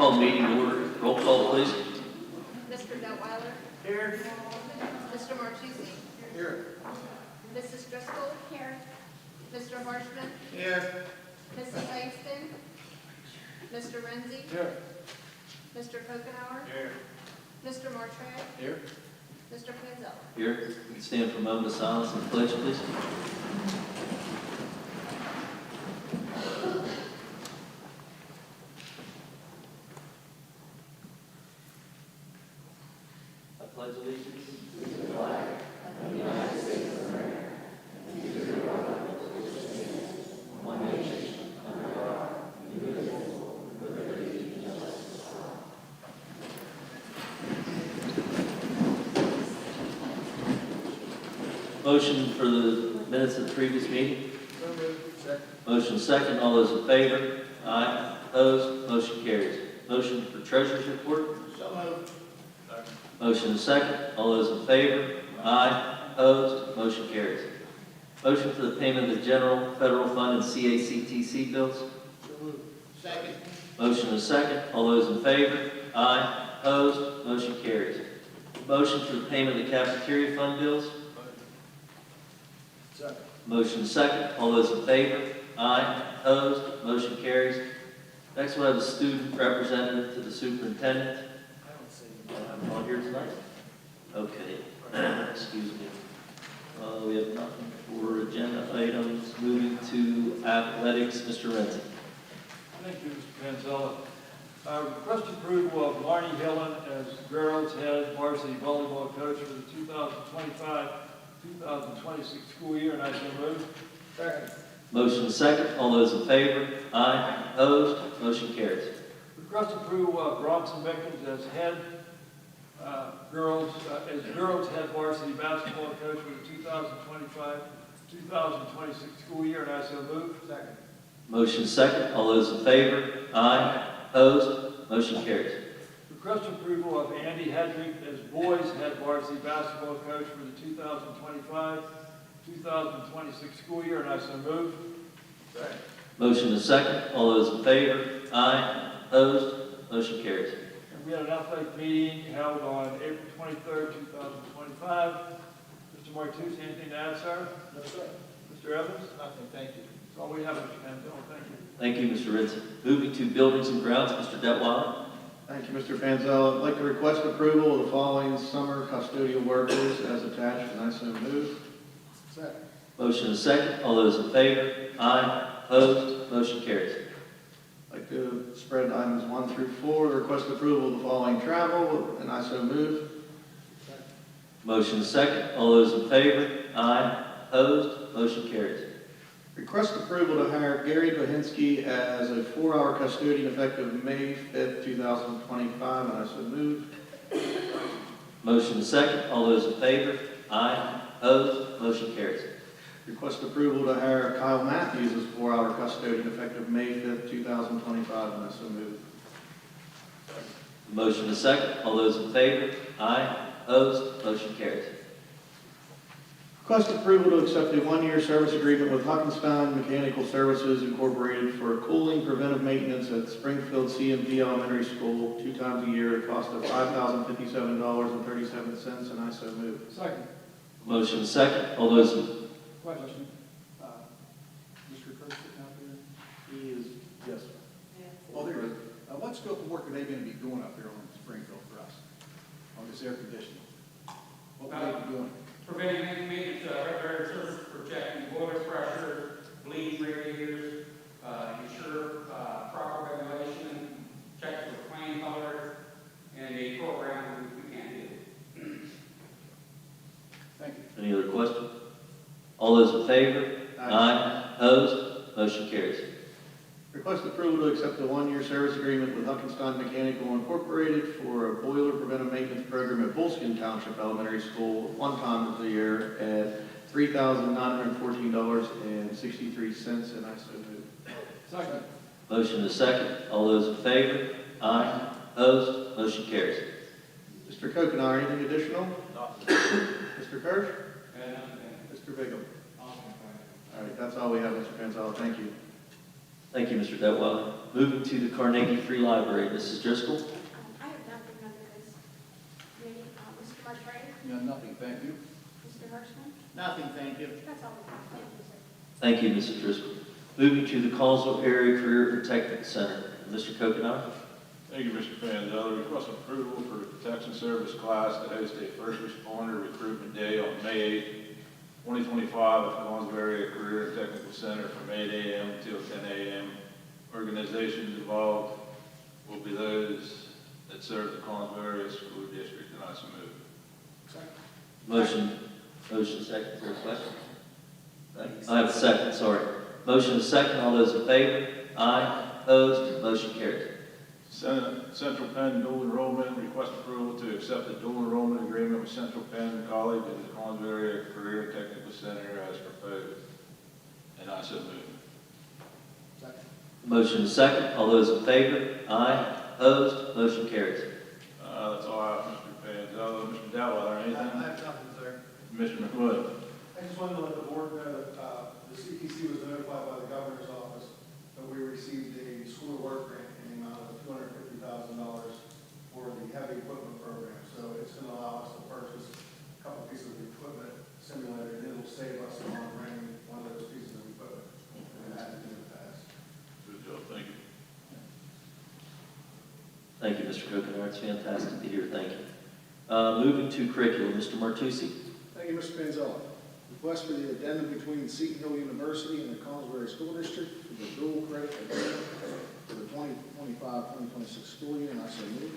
call the meeting to order. Roll call, please. Mr. Detweiler? Here. Mr. Martucci? Here. Mrs. Driscoll? Here. Mr. Harshman? Here. Mrs. Langston? Mr. Renzi? Here. Mr. Kokenauer? Here. Mr. Martret? Here. Mr. Panzella? Here, we can stand for a moment of silence and pledge, please. I pledge allegiance to the flag of the United States of America, and to the republic for which it stands, one nation, under God, indivisible, with liberty and justice for all. Motion for the minutes of the previous meeting. So moved. Second. Motion second. All those in favor? Aye. Opposed? Motion carries. Motion for treasurer's report. So moved. Second. Motion second. All those in favor? Aye. Opposed? Motion carries. Motion for the payment of the general, federal fund, and CACTC bills. So moved. Second. Motion second. All those in favor? Aye. Opposed? Motion carries. Motion for the payment of the cafeteria fund bills. Second. Motion second. All those in favor? Aye. Opposed? Motion carries. Next, we'll have a student representative to the superintendent. I don't see. I'm on here tonight. Okay. Excuse me. We have nothing for agenda items. Moving to athletics, Mr. Renzi. Thank you, Mr. Panzella. Request approval of Marnie Hillen as girls head varsity volleyball coach for the 2025-2026 school year, and I so move. Second. Motion second. All those in favor? Aye. Opposed? Motion carries. Request approval of Bronson Mickens as girls head varsity basketball coach for the 2025-2026 school year, and I so move. Second. Motion second. All those in favor? Aye. Opposed? Motion carries. Request approval of Andy Hedrick as boys head varsity basketball coach for the 2025-2026 school year, and I so move. Second. Motion is second. All those in favor? Aye. Opposed? Motion carries. And we had an athletic meeting held on April 23rd, 2025. Mr. Martucci, anything to add, sir? No, sir. Mr. Evans? Nothing. Thank you. That's all we have, Mr. Panzella. Thank you. Thank you, Mr. Ritz. Moving to buildings and grounds, Mr. Detweiler. Thank you, Mr. Panzella. I'd like to request approval of the following summer custodial workers as attached, and I so move. Second. Motion is second. All those in favor? Aye. Opposed? Motion carries. I'd like to spread items 1 through 4, request approval of the following travel, and I so move. Second. Motion is second. All those in favor? Aye. Opposed? Motion carries. Request approval to hire Gary Bohinski as a 4-hour custodian effective May 5th, 2025, and I so move. Motion is second. All those in favor? Aye. Opposed? Motion carries. Request approval to hire Kyle Matthews as 4-hour custodian effective May 5th, 2025, and I so move. Motion is second. All those in favor? Aye. Opposed? Motion carries. Request approval to accept a 1-year service agreement with Huckenstein Mechanical Services Incorporated for cooling preventive maintenance at Springfield CMP Elementary School 2 times a year at a cost of $5,057.37, and I so move. Second. Motion is second. All those in Question. Mr. Kirk sitting out there? He is, yes. Well, there is. What scope of work are they going to be doing up here on Springfield for us, on this air conditioning? What will they be doing? Preventing maintenance, repair service for checking boiler pressure, bleed radiators, ensure proper regulation, check for flame color, and a program which we can't do. Thank you. Any other questions? All those in favor? Aye. Opposed? Motion carries. Request approval to accept a 1-year service agreement with Huckenstein Mechanical Incorporated for a boiler preventive maintenance program at Bullskin Township Elementary School 1 time a year at $3,914.63, and I so move. Second. Motion is second. All those in favor? Aye. Opposed? Motion carries. Mr. Kokenauer, anything additional? Nothing. Mr. Kirsch? And, Mr. Bigum? awesome. All right, that's all we have, Mr. Panzella. Thank you. Thank you, Mr. Detweiler. Moving to the Carnegie Free Library, Mrs. Driscoll. I have nothing under this committee. Mr. Martre? Yeah, nothing, thank you. Mr. Hirschman? Nothing, thank you. That's all we have. Thank Thank you, sir. you, Mrs. Driscoll. Moving to the Collinsville Area Career and Technical Center, Mr. Kokenauer. Thank you, Mr. Panzella. Request approval for the protection service class to host a first responder recruitment day on May 8th, 2025 at the Collinsville Area Career and Technical Center from 8 a.m. until 10 a.m. Organizations involved will be those that serve the Collinsville Area School District, and I so move. Motion second, is there a question? I have a second, sorry. Motion is second, all those in favor? Aye. Opposed? Motion carries. Central Penn dual enrollment, request approval to accept the dual enrollment agreement with Central Penn College and the Collinsville Area Career and Technical Center as proposed, and I so move. Second. Motion is second, all those in favor? Aye. Opposed? Motion carries. That's all I have, Mr. Panzella. Mr. Detweiler, I anything? have nothing, sir. Commissioner McWood. I just wanted to let the board know that the CTC was notified by the governor's office that we received a school work grant in the amount of $250,000 for the heavy equipment program. So it's going to allow us to purchase a couple pieces of equipment, simulator, and it'll save us on renting one of those pieces of equipment. And that has been in the past. Good job, thank you. Thank you, Mr. Kokenauer. It's fantastic to hear. Thank you. Moving to curriculum, Mr. Martucci. Thank you, Mr. Panzella. Request for the addendum between Seton Hill University and the Collinsville School District for the dual credit agreement for the 2025-2026 school year, and I so move.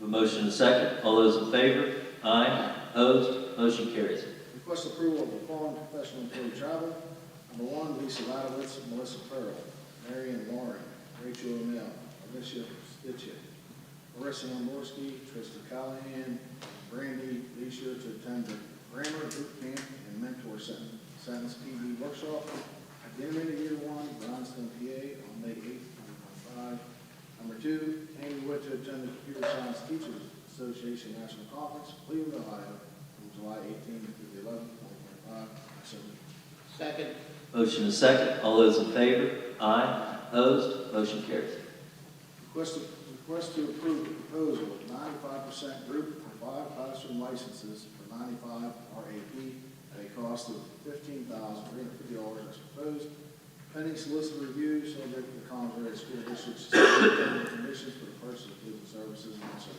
A motion is second. All those in favor? Aye. Opposed? Motion carries. Request approval of the following professional employee travel. Number one, Lisa Ladowitz, Melissa Farrell, Marion Loring, Rachel O'Neill, Alicia Stitchett, Marissa Lemorski, Trista Callahan, Brandy Leisure to attend the Grammar Boot Camp and Mentor Sentence PD Workshop at the end of year one, Brownston, PA, on May 8th, 2025. Number two, Amy Wood to attend the Computer Science Teachers Association National Conference, Cleveland, Ohio, from July 18th through the 11th, 2025. I so move. Second. Motion is second. All those in favor? Aye. Opposed? Motion carries. Request to approve the proposal of 95% group for 5 classroom licenses for 95 RAP at a cost of $15,350 as proposed. Pending solicitor review, subject to the Collinsville Area School District's conditions for the purchase of goods and services, and also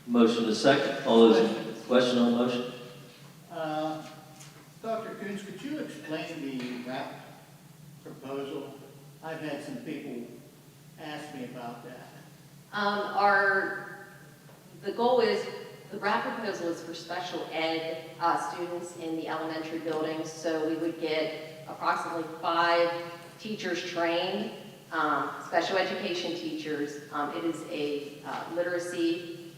Motion is second. All those in question on the motion? Dr. Coons, could you explain the RAP proposal? I've had some people ask me about that. The goal is, the RAP proposal is for special ed students in the elementary buildings, so we would get approximately 5 teachers trained, special education teachers. It is a literacy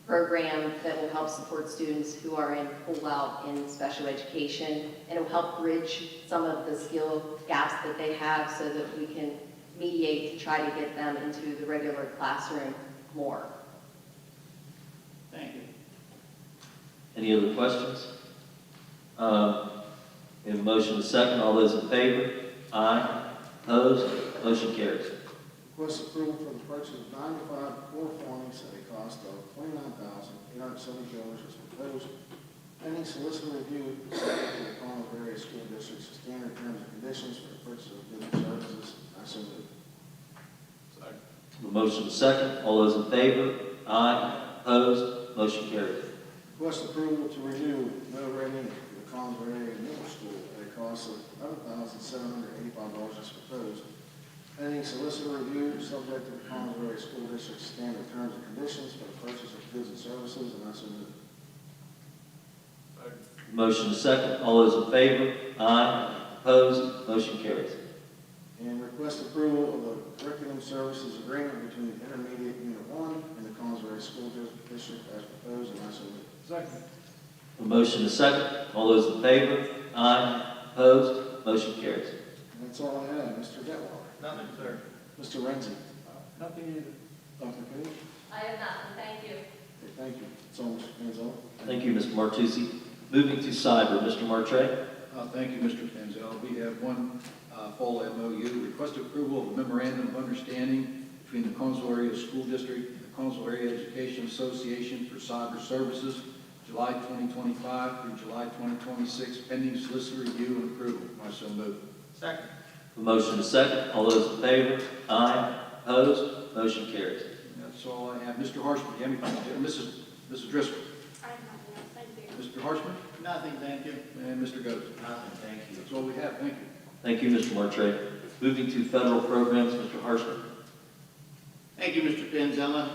program that will help support students who are in pull-out in special education, and it will help bridge some of the skill gaps that they have so that we can mediate to try to get them into the regular classroom more. Thank you. Any other questions? We have a motion is second. All those in favor? Aye. Opposed? Motion carries. request approval for the purchase of 95 core forms at a cost of $29,870 as proposed. Pending solicitor review, subject to the Collinsville Area School District's standard terms and conditions for the purchase of goods and services. I so move. Second. The motion is second. All those in favor? Aye. Opposed? Motion carries. Request approval to renew no rating for the Collinsville Area Middle School at a cost of $11,785 as proposed. Pending solicitor review, subject to the Collinsville Area School District's standard terms and conditions for the purchase of goods and services, and I so move. Second. Motion is second. All those in favor? Aye. Opposed? Motion carries. And request approval of the curriculum services agreement between Intermediate Unit 1 and the Collinsville Area School District as proposed, and I so move. Second. The motion is second. All those in favor? Aye. Opposed? Motion carries. And that's all I have. Mr. Detweiler. Nothing, sir. Mr. Renzi. Nothing either. Dr. Cooney. I have nothing, thank you. Okay, thank you. That's all, Mr. Panzella. Thank you, Mr. Martucci. Moving to cyber, Mr. Martre. Thank you, Mr. Panzella. We have one fall MOU. Request approval of a memorandum of understanding between the Collinsville Area School District and the Collinsville Area Education Association for Cyber Services, July 2025 through July 2026, pending solicitor review and approval. I so move. Second. A motion is second. All those in favor? Aye. Opposed? Motion carries. That's all I have. Mr. Harshman, do you have anything? Mrs. Driscoll. I have nothing else, thank you. Mr. Harshman Nothing, thank you. and Mr. Goode. Nothing, thank you. That's all we have. Thank you. Thank you, Mr. Martre. Moving to federal programs, Mr. Harshman. Thank you, Mr. Panzella.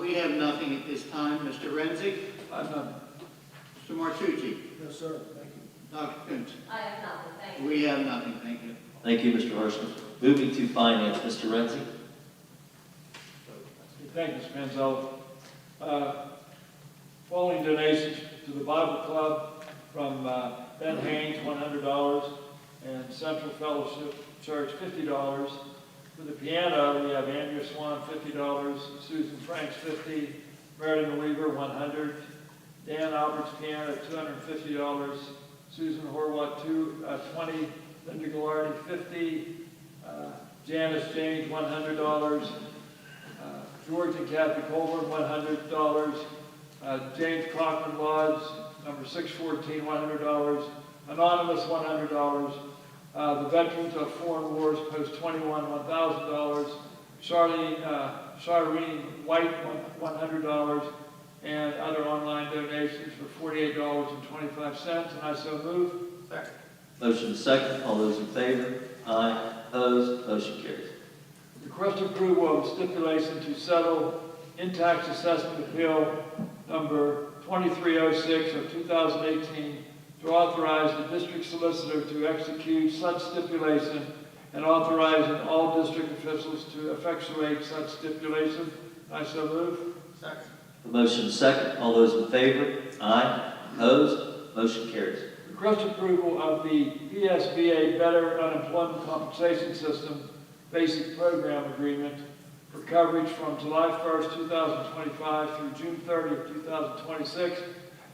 We have nothing at this time. Mr. Renzi? I have none. Mr. Martucci? No, sir, thank you. Dr. Kuntz? I have nothing, thank you. We have nothing, thank you. Thank you, Mr. Harshman. Moving to finance, Mr. Renzi. Thank you, Mr. Panzella. Following donations to the Bible Club from Ben Haynes, $100, and Central Fellowship Church, $50. For the piano, we have Andrea Swan, $50, Susan Franks, $50, Marilyn Weaver, $100, Dan Albert's piano, $250, Susan Horwath, $20, Linda Gallardi, $50, Janice James, $100, George and Kathy Colburn, $100, James Cochran Lodge, number 614, $100, Anonymous, $100, the Veterans of Foreign Wars, Post 21, $1,000, Charlene White, $100, and other online donations for $48.25, and I so move. Second. Motion is second. All those in favor? Aye. Opposed? Motion carries. Request approval of stipulation to settle in-tax assessment appeal number 2306 of 2018 to authorize the district solicitor to execute such stipulation and authorizing all district officials to effectuate such stipulation. I so move. Second. The motion is second. All those in favor? Aye. Opposed? Motion carries. Request approval of the PSBA Better Unemployment Compensation System Basic Program Agreement for coverage from July 1st, 2025 through June 30th, 2026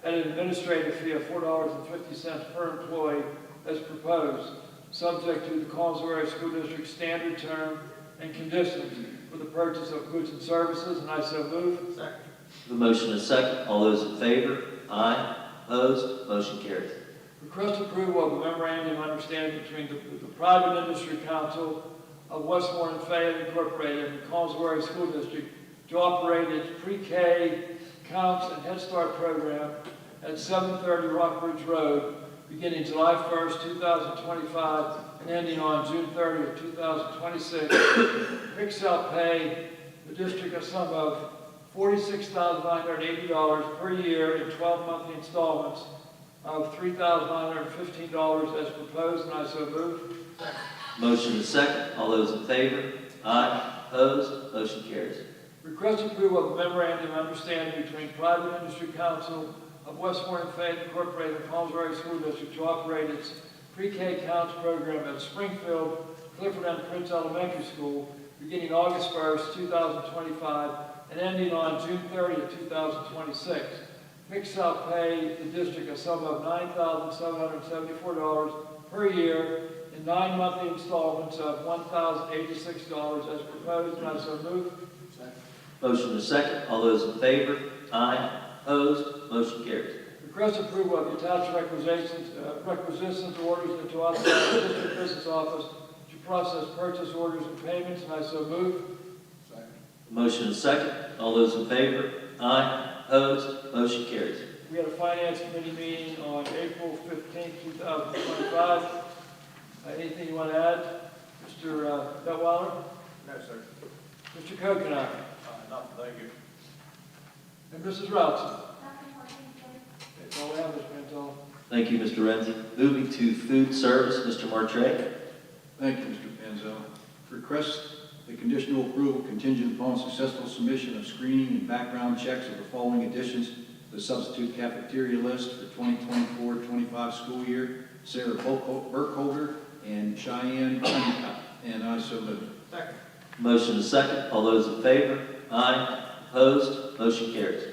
at an administrative fee of $4.50 per employee as proposed, subject to the Collinsville Area School District standard term and conditions for the purchase of goods and services, and I so move. Second. The motion is second. All those in favor? Aye. Opposed? Motion carries. Request approval of a memorandum of understanding between the Private Industry Council of Westmore and Fayette Incorporated and the Collinsville Area School District to operate its pre-K Counts and Head Start program at 730 Rockbridge Road, beginning July 1st, 2025, and ending on June 30th, 2026. PIC shall pay the district a sum of $46,980 per year in 12 monthly installments of $3,915 as proposed, and I so move. Motion is second. All those in favor? Aye. Opposed? Motion carries. Request approval of a memorandum of understanding between Private Industry Council of Westmore and Fayette Incorporated and Collinsville Area School District to operate its pre-K Counts program at Springfield, Clifford and Prince Elementary School, beginning August 1st, 2025, and ending on June 30th, 2026. PIC shall pay the district a sum of $9,774 per year in 9 monthly installments of $1,086 as proposed, and I so move. Motion is second. All those in favor? Aye. Opposed? Motion carries. Request approval of the attached requisitions, orders, and to authorize the district business office to process purchase orders and payments, and I so move. Motion is second. All those in favor? Aye. Opposed? Motion carries. We had a finance committee meeting on April 15th, 2025. Anything you want to add? Mr. Detweiler? No, sir. Mr. Kokenai? Nothing, thank you. And Mrs. Routson? Nothing more, thank you. That's all we have, Mr. Mantel. Thank you, Mr. Renzi. Moving to food service, Mr. Martre. Thank you, Mr. Panzella. Request the conditional approval contingent upon successful submission of screening and background checks of the following additions to the substitute cafeteria list for 2024-25 school year: Sarah Burkholder and Cheyenne Honeycutt, and I so move. Second. Motion is second. All those in favor? Aye. Opposed? Motion carries.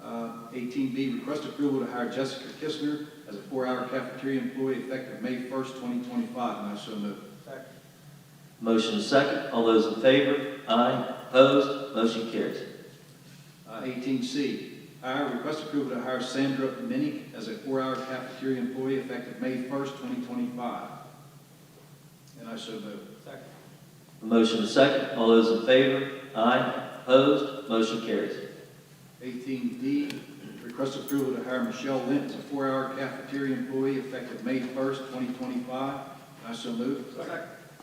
18B, request approval to hire Jessica Kistner as a 4-hour cafeteria employee effective May 1st, 2025, and I so move. Motion is second. All those in favor? Aye. Opposed? Motion carries. 18C, request approval to hire Sandra Minnick as a 4-hour cafeteria employee effective May 1st, 2025, and I so move. Motion is second. All those in favor? Aye. Opposed? Motion carries. 18D, request approval to hire Michelle Lynn as a 4-hour cafeteria employee effective May 1st, 2025, and I so move.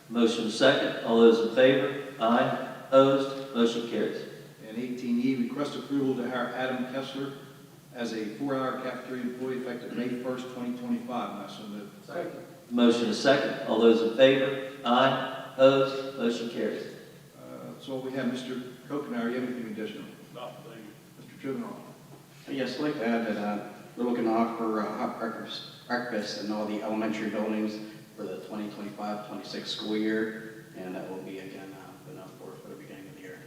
Motion is second. All those in favor? Aye. Opposed? Motion carries. And 18E, request approval to hire Adam Kessler as a 4-hour cafeteria employee effective May 1st, 2025, and I so move. Motion is second. All those in favor? Aye. Opposed? Motion carries. That's all we have. Mr. Kokenar, you have anything additional? No, thank you. Mr. Trivenall? Yes, I'd like to add that we're looking to offer hot breakfast in all the elementary buildings for the 2025-26 school year, and that will be again put up for the beginning of the year.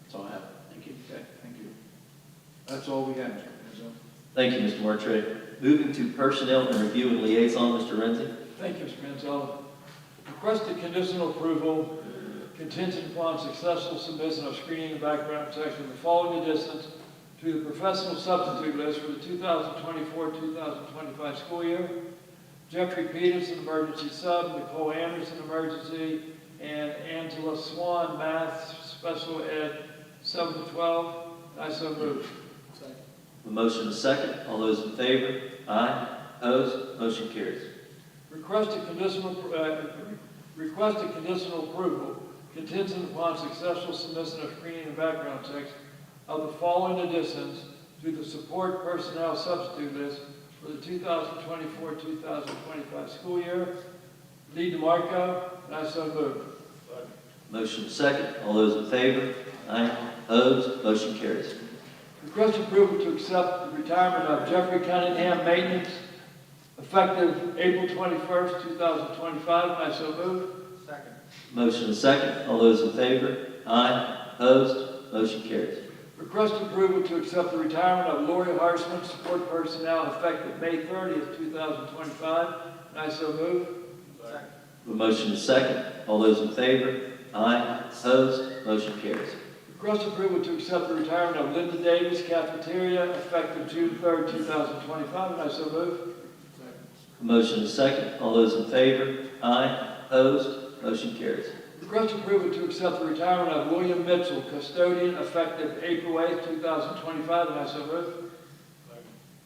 That's all I have. Thank you. Okay, thank you. That's all we have, Mr. Panzo. Thank you, Mr. Martre. Moving to Personnel and Review and Liaison, Mr. Renzi. Thank you, Mr. Manzella. Requested conditional approval contingent upon successful submission of screening and background checks of the following additions to the professional substitute list for the 2024-2025 school year. Jeffrey Peterson, emergency sub, Nicole Anderson, emergency, and Angela Swan, math, special ed, 7 to 12. I so move. The motion is second. All those in favor? Aye. Opposed? Motion carries. Requested conditional approval contingent upon successful submission of screening and background checks of the following additions to the support personnel substitute list for the 2024-2025 school year. Lee DeMarco, and I so move. Motion is second. All those in favor? Aye. Opposed? Motion carries. Request approval to accept the retirement of Jeffrey Cunningham, maintenance, effective April 21st, 2025, and I so move. Motion is second. All those in favor? Aye. Opposed? Motion carries. Request approval to accept the retirement of Lori Harshman, support personnel, effective May 30th, 2025, and I so move. The motion is second. All those in favor? Aye. Opposed? Motion carries. Request approval to accept the retirement of Linda Davis, cafeteria, effective June 3rd, 2025, and I so move. The motion is second. All those in favor? Aye. Opposed? Motion carries. Request approval to accept the retirement of William Mitchell, custodian, effective April 8th, 2025, and I so move.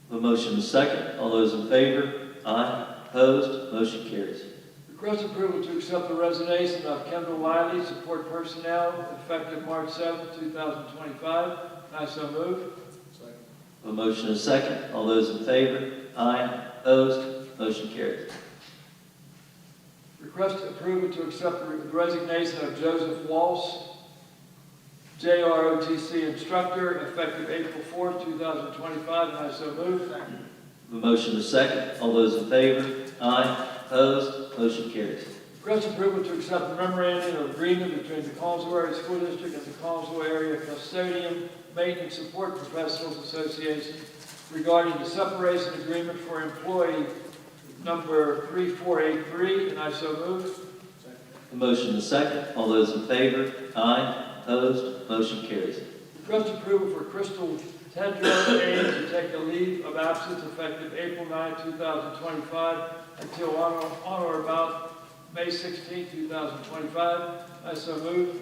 The motion is second. All those in favor? Aye. Opposed? Motion carries. Request approval to accept the resignation of Kendall Wiley, support personnel, effective March 7th, 2025, and I so move. The motion is second. All those in favor? Aye. Opposed? Motion carries. Request approval to accept the resignation of Joseph Walsh, JROTC instructor, effective April 4th, 2025, and I so move. The motion is second. All those in favor? Aye. Opposed? Motion carries. Request approval to accept the memorandum of agreement between the Collinsville Area School District and the Collinsville Area Custodian Maintenance Support Professionals Association regarding the separation agreement for employee number 3483, and I so move. The motion is second. All those in favor? Aye. Opposed? Motion carries. Request approval for Crystal Tedrow Ames to take a leave of absence effective April 9, 2025 until on or about May 16, 2025. I so move.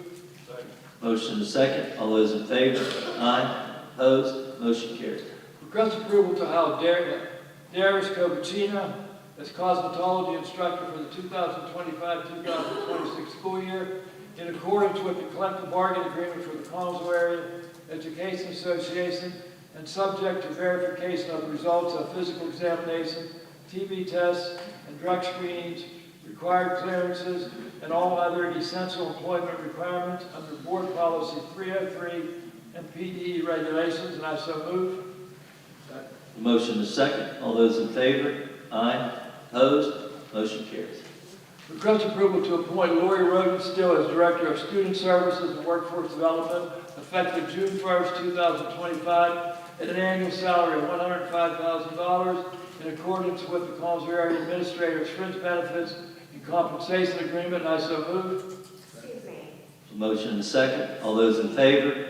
Motion is second. All those in favor? Aye. Opposed? Motion carries. Request approval to hire Darius Covacina as cosmetology instructor for the 2025-2026 school year in accordance with the collective bargaining agreement for the Collinsville Area Education Association and subject to verification of the results of physical examination, TB tests, and drug screenings, required clearances, and all other essential employment requirements under Board Policy 303 and PDE regulations, and I so move. The motion is second. All those in favor? Aye. Opposed? Motion carries. Request approval to appoint Lori Rodenstill as Director of Student Services and Workforce Development effective June 1st, 2025 at an annual salary of $105,000 in accordance with the Collinsville Area Administrator's fringe benefits and compensation agreement, and I so move. Excuse me. Motion and a second. All those in favor?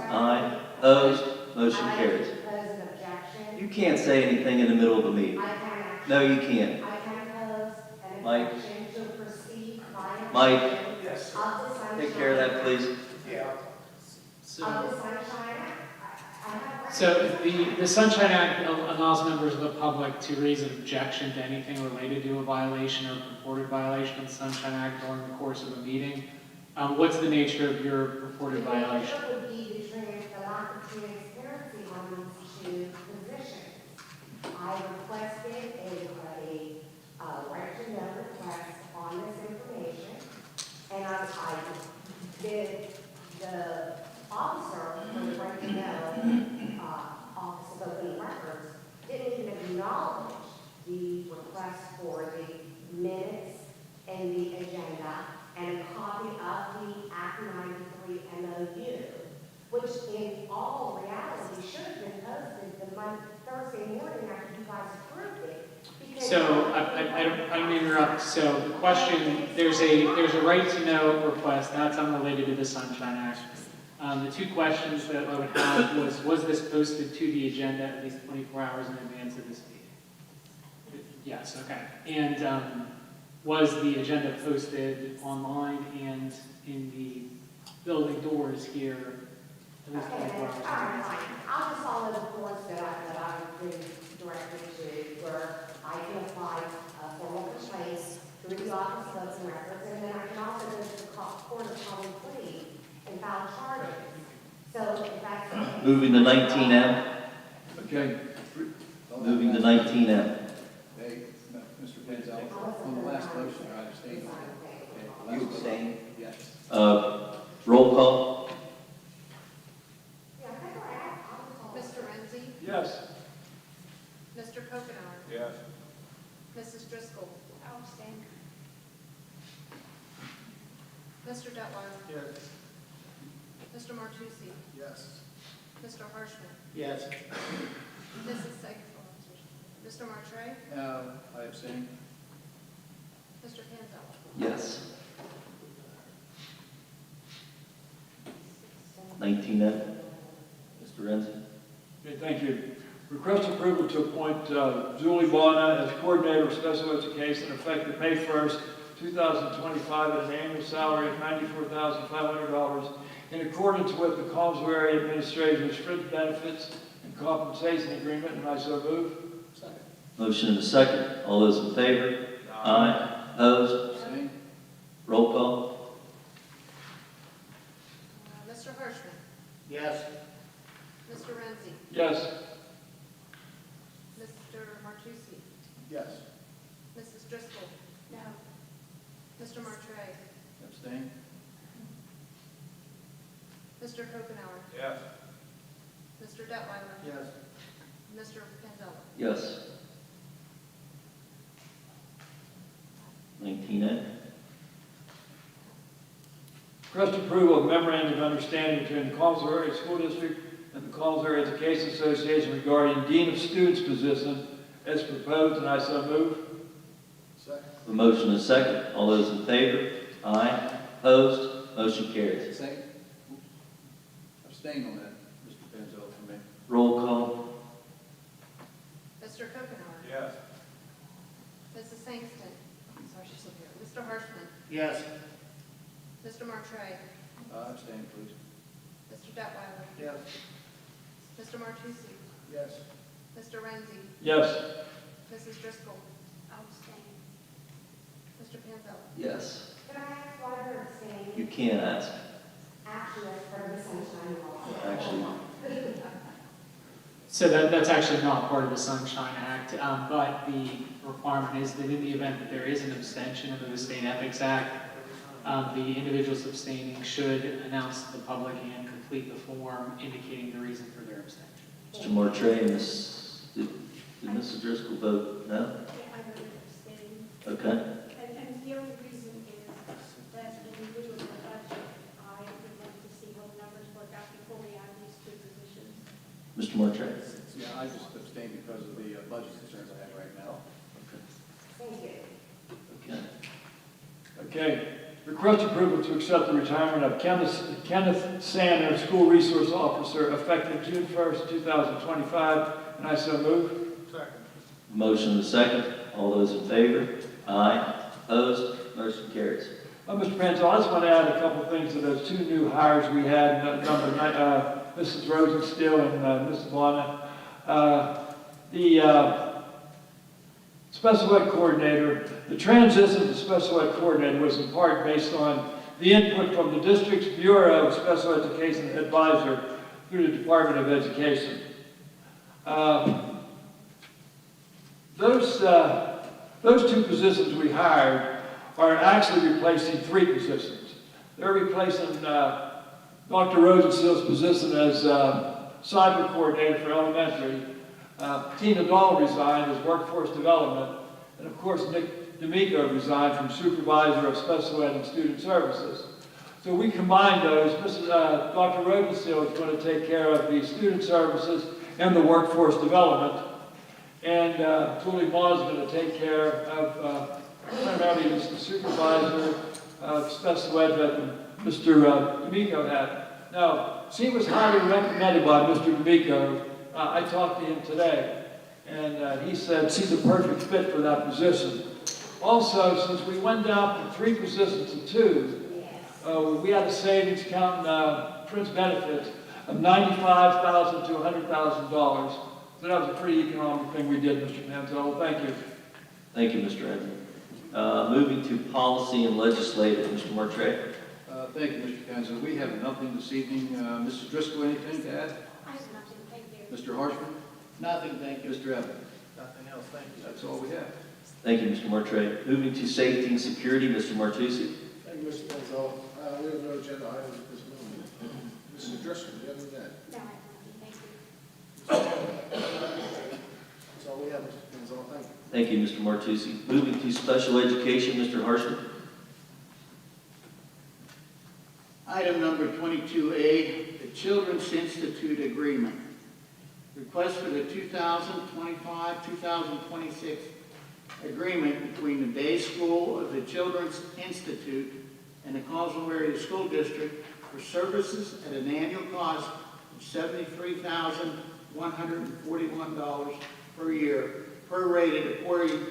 Aye. Opposed? Motion carries. I'd like to pose an objection. You can't say anything in the middle of a meeting. I can actually. No, you can't. I can pose an Mike. objection to proceed by. Mike. Yes. Of the sunshine. Take care of that, please. Of the sunshine. I have. So the Sunshine Act allows members of the public to raise an objection to anything related to a violation or purported violation of the Sunshine Act during the course of a meeting. What's the nature of your purported violation? The would be the lack of transparency on these two positions. I requested a right to know request on this information, and I did, the officer for the right to know, Office of Open Records, didn't even acknowledge the request for the minutes and the agenda and a copy of the Act 93 MOU, which in all reality should have been posted the Thursday morning after you guys approved it. because- So I don't mean to interrupt. So the question, there's a right to know request, that's unrelated to the Sunshine Act. The two questions that I would have was this posted to the agenda at least 24 hours in advance of this meeting? Yes, okay. And was the agenda posted online and in the building doors here at least 24 hours in advance? Fine. I'll just follow the course that I've been directed to, where I can apply a formal complaint through the Office of Open Records, and then I can also go to the Court of Common Pleas and file charges. So if that's. Moving to 19M. Okay. Moving to 19M. Hey, Mr. Penzel, on the last motion, I abstained. You abstain? Yes. Roll call? Mr. Renzi, Yes. Mr. Kokenauer, Yes. Mrs. Driscoll, I'll abstain. Mr. Detwiler, Yes. Mr. Martucci, Yes. Mr. Harshman, Yes. Mrs. Segal, Mr. Martre, No, I abstain. Mr. Panzella. Yes. 19M. Mr. Renzi? Okay, thank you. Request approval to appoint Julie Bona as Coordinator of Special Education effective May 1st, 2025 at an annual salary of $94,500 in accordance with the Collinsville Area Administration's fringe benefits and compensation agreement, and I so move. Second. Motion and a second. All those in favor? Aye. Opposed? Abstain? Roll call? Mr. Harshman, Yes. Mr. Renzi, Yes. Mr. Martucci, Yes. Mrs. Driscoll. No. Mr. Martre, Abstain? Mr. Kokenauer, Yes. Mr. Detwiler, Yes. Mr. Panzella. Yes. 19N. Request approval of memorandum of understanding between the Collinsville Area School District and the Collinsville Area Education Association regarding Dean of Students position as proposed, and I so move. Second. A motion and a second. All those in favor? Aye. Opposed? Motion carries. Abstain? Abstain on that, Mr. Penzel, for me. Roll call? Mr. Kokenauer, Yes. Mrs. Sangston, I'm sorry, she's still here. Mr. Harshman, Yes. Mr. Martre, Abstain, please. Mr. Detwiler, Yes. Mr. Martucci, Yes. Mr. Renzi, Yes. Mrs. Driscoll, I'll abstain. Mr. Panzella. Yes. Can I ask why they're abstaining? You can ask. Actually, that's part of the sunshine law. Actually, So that's actually not part of the Sunshine Act, but the requirement is that in the event that there is an abstention under the State Ethics Act, the individuals abstaining should announce to the public and complete the form indicating the reason for their abstention. Mr. Martre, did Mrs. Driscoll vote no? Yeah, I voted abstain. Okay. And the only reason is that individuals in the budget, I would like to see how the numbers work out before we add these two positions. Mr. Martre? Yeah, I just abstained because of the budget concerns I have right now. Thank you. Okay. Okay, request approval to accept the retirement of Kenneth Sander, School Resource Officer, effective June 1st, 2025, and I so move. Second. Motion and a second. All those in favor? Aye. Opposed? Motion carries. Mr. Panzo, I just want to add a couple of things to those two new hires we had, Mrs. Rosenstiel and Mrs. Lana. The special ed coordinator, the transition to special ed coordinator was in part based on the input from the district's Bureau of Special Education Advisor through the Department of Education. Those two positions we hired are actually replacing 3 positions. They're replacing Dr. Rosenstiel's position as cyber coordinator for elementary. Tina Dahl resigned as workforce development, and of course Nick D'Amico resigned from supervisor of special ed and student services. So we combined those. Dr. Rosenstiel is going to take care of the student services and the workforce development, and Julie Maw is going to take care of primarily the supervisor of special ed that Mr. D'Amico had. Now, she was highly recommended by Mr. D'Amico. I talked to him today, and he said she's a perfect fit for that position. Also, since we went down from 3 positions to 2, we had a savings counting Prince benefits of $95,000 to $100,000. So that was a pretty economic thing we did, Mr. Panzo. Thank you. Thank you, Mr. Edmond. Moving to policy and legislative, Mr. Martray. Thank you, Mr. Panzo. We have nothing this evening. Mrs. Driscoll, anything to add? I have nothing, thank you. Mr. Harshman? Nothing, thank you. Mr. Evans? Nothing else, thank you. That's all we have. Thank you, Mr. Martray. Moving to safety and security, Mr. Martucci. Thank you, Mr. Penzold. We have no agenda items at this moment. Mrs. Driscoll, do you have anything? No, I have nothing, thank you. That's all we have, Mr. Penzold. Thank you. Thank you, Mr. Martucci. Moving to special education, Mr. Harshman. Item number 22A, the Children's Institute Agreement. Request for the 2025-2026 agreement between the day school of the Children's Institute and the Collinsville Area School District for services at an annual cost of $73,141 per year, prorated according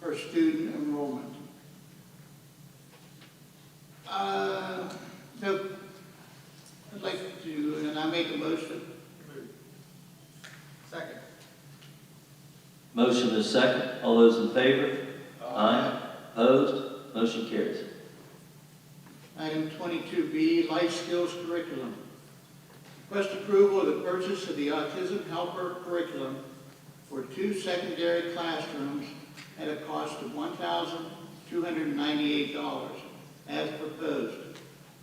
per student enrollment. So I'd like to, and I make a motion. Second. Motion is second. All those in favor? Aye. Opposed? Motion carries. Item 22B, Life Skills Curriculum. Request approval of the purchase of the Autism Helper curriculum for 2 secondary classrooms at a cost of $1,298 as proposed,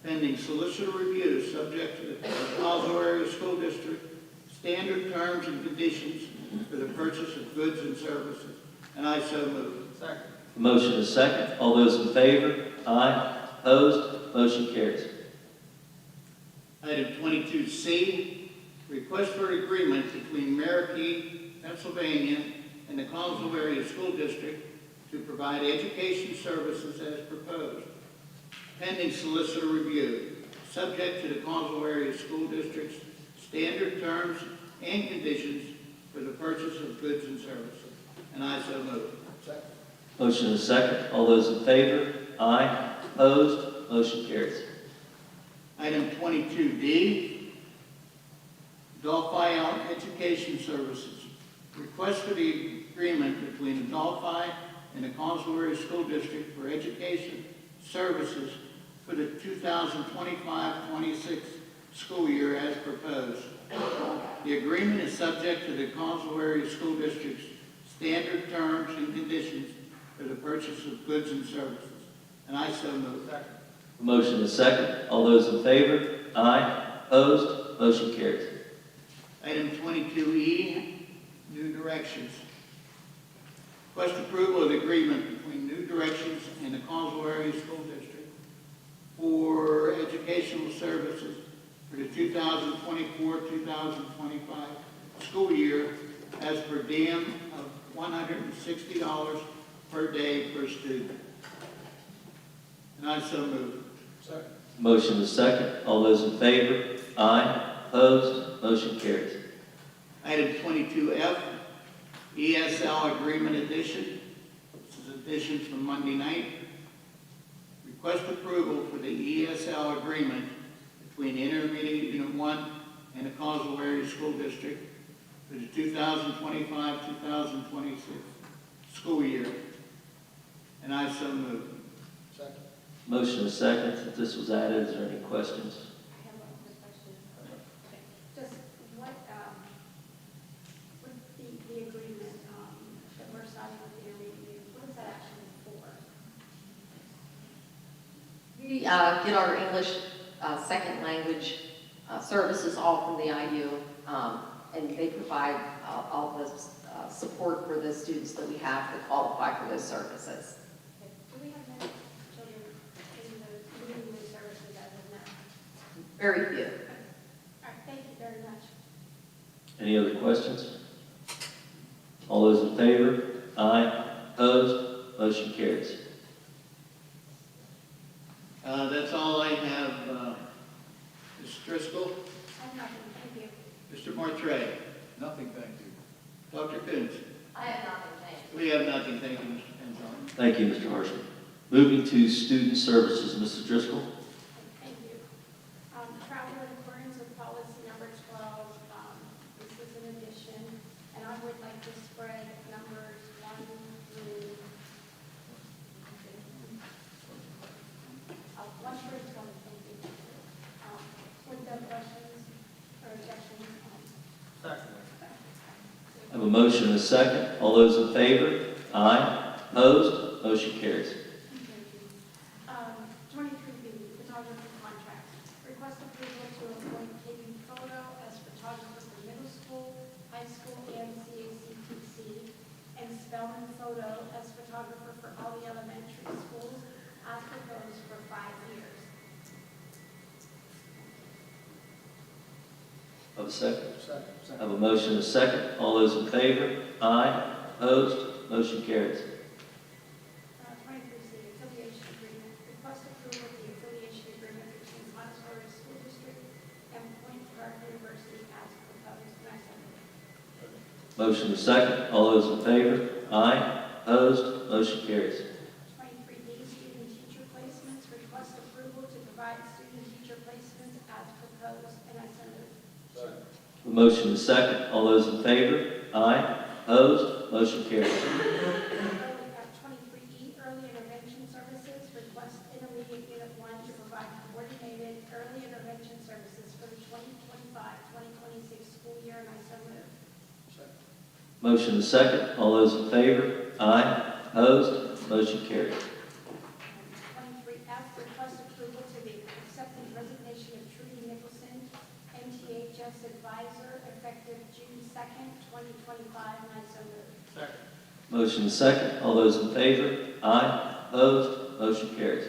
pending solicitor review subject to the Collinsville Area School District standard terms and conditions for the purchase of goods and services. And I so move. Second. Motion is second. All those in favor? Aye. Opposed? Motion carries. Item 22C, request for agreement between Marquis, Pennsylvania and the Collinsville Area School District to provide education services as proposed, pending solicitor review, subject to the Collinsville Area School District's standard terms and conditions for the purchase of goods and services. And I so move. Second. Motion is second. All those in favor? Aye. Opposed? Motion carries. Item 22D, Adelphi Education Services. Request for the agreement between Adelphi and the Collinsville Area School District for education services for the 2025-26 school year as proposed. The agreement is subject to the Collinsville Area School District's standard terms and conditions for the purchase of goods and services. And I so move. Second. Motion is second. All those in favor? Aye. Opposed? Motion carries. Item 22E, New Directions. Request approval of the agreement between New Directions and the Collinsville Area School District for educational services for the 2024-2025 school year as per diem of $160 per day per student. And I so move. Second. Motion is second. All those in favor? Aye. Opposed? Motion carries. Item 22F, ESL Agreement Edition. This is addition from Monday night. Request approval for the ESL agreement between Intermediate Unit 1 and the Collinsville Area School District for the 2025-2026 school year. And I so move. Second. Motion is second. If this was added, is there any questions? I have one quick question. Just what, with the agreement, that we're signing with the intermediate, what is that actually for? We get our English second language services all from the IU, and they provide all the support for the students that we have that qualify for those services. Okay. Do we have many children needing those services as of now? Very few. All right, thank you very much. Any other questions? All those in favor? Aye. Opposed? Motion carries. That's all I have. Ms. Driscoll, I have nothing, thank you. Mr. Mortray, Nothing, thank you. Dr. Coons. I have nothing, thank you. We have nothing. Thank you, Mr. Penzone. Thank you, Mr. Harshman. Moving to student services, Mrs. Driscoll. Thank you. Travel in accordance with policy number 12, this is an addition, and I would like to spread numbers 1 through 1 through 20, thank you. With no questions or objections. Second. I have a motion and a second. All those in favor? Aye. Opposed? Motion carries. 23B, photography contract. Request approval to appoint taking photo as photographer for middle school, high school, and CACTC, and Spelman Photo as photographer for all the elementary schools, as proposed for 5 years. Have a second? Second. I have a motion and a second. All those in favor? Aye. Opposed? Motion carries. 23C, affiliation agreement. Request approval of the affiliation agreement between Montessori School District and Point Park University as proposed. And I so move. Motion and a second. All those in favor? Aye. Opposed? Motion carries. 23D, student teacher placements. Request approval to provide student teacher placements as proposed. And I so move. Second. A motion and a second. All those in favor? Aye. Opposed? Motion carries. 23E, early intervention services. Request intermediate unit 1 to provide coordinated early intervention services for the 2025-2026 school year. And I so move. Second. Motion and a second. All those in favor? Aye. Opposed? Motion carries. 23F, request approval to accept the resignation of Trudy Nicholson, MTHS advisor, effective June 2nd, 2025, and I so move. Second. Motion and a second. All those in favor? Aye. Opposed? Motion carries.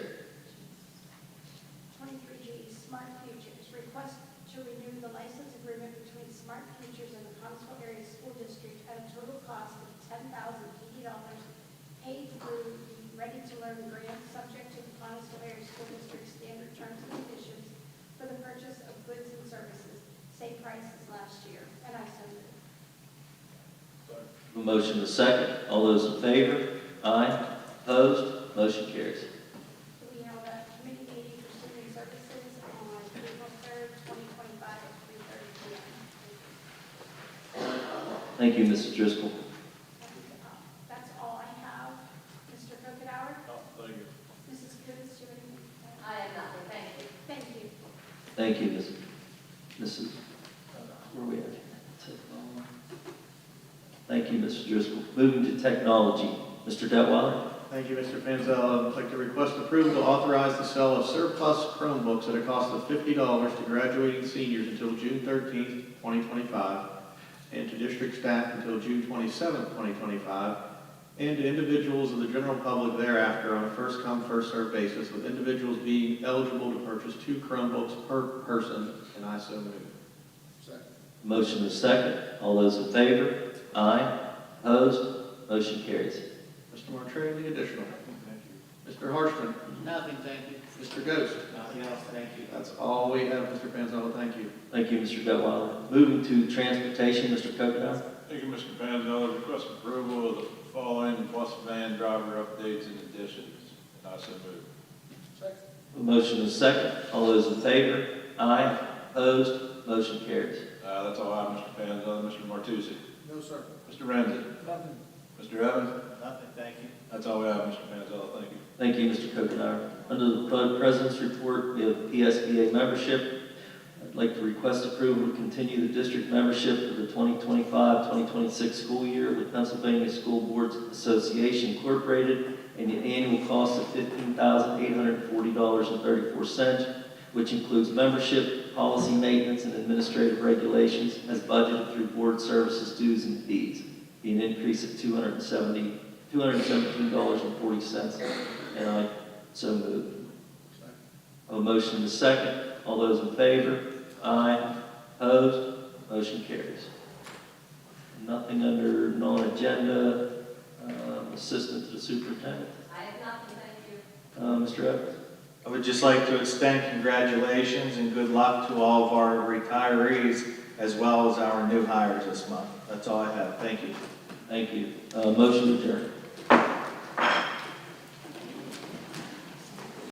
23G, Smart Futures, request to renew the license agreement between Smart Futures and the Collinsville Area School District at a total cost of $10,080 paid through the Ready to Learn grant, subject to the Collinsville Area School District standard terms and conditions for the purchase of goods and services, same price as last year, and I so move. A motion and a second. All those in favor? Aye. Opposed? Motion carries. So we have a committee meeting for student services on April 3rd, 2025 at 3:30 p.m. Thank you, Mrs. Driscoll. That's all I have. Mr. Kokodower? Thank you. Mrs. Coons, do you have anything? I have nothing, thank you. Thank you. Thank you, Mrs. Where are we at? Thank you, Mrs. Driscoll. Moving to technology. Mr. Detweiler. Thank you, Mr. Panzel. I'd like to request approval to authorize the sale of surplus Chromebooks at a cost of $50 to graduating seniors until June 13th, 2025, and to district staff until June 27th, 2025, and to individuals of the general public thereafter on a first-come, first-served basis, with individuals being eligible to purchase 2 Chromebooks per person, and I so move. Second. Motion is second. All those in favor? Aye. Opposed? Motion carries. Mr. Martre, any additional? Mr. Harshman? Nothing, thank you. Mr. Ghost? Nothing else, thank you. That's all we have, Mr. Panzella, thank you. Thank you, Mr. Detweiler. Moving to transportation, Mr. Kokonow. Thank you, Mr. Panzella. Request approval of the following bus van driver updates and additions. And I so move. A motion is second. All those in favor? Aye. Opposed? Motion carries. That's all I have, Mr. Panzella. Mr. Martucci? No, sir. Mr. Ramsey? Nothing. Mr. Evans? Nothing, thank you. That's all we have, Mr. Panzella. Thank you. Thank you, Mr. Kokonow. Under the President's report, we have PSBA membership. I'd like to request approval to continue the district membership for the 2025-2026 school year with Pennsylvania School Boards Association Incorporated and an annual cost of $15,840.34, which includes membership, policy maintenance, and administrative regulations as budgeted through board services dues and fees, be an increase of $217.40, and I so move. A motion and a second. All those in favor? Aye. Opposed? Motion carries. Nothing under non-agenda. Assistant to the superintendent. I have nothing, thank you. Mr. Evans. I would just like to extend congratulations and good luck to all of our retirees as well as our new hires this month. That's all I have. Thank you. Thank you. Motion to adjourn.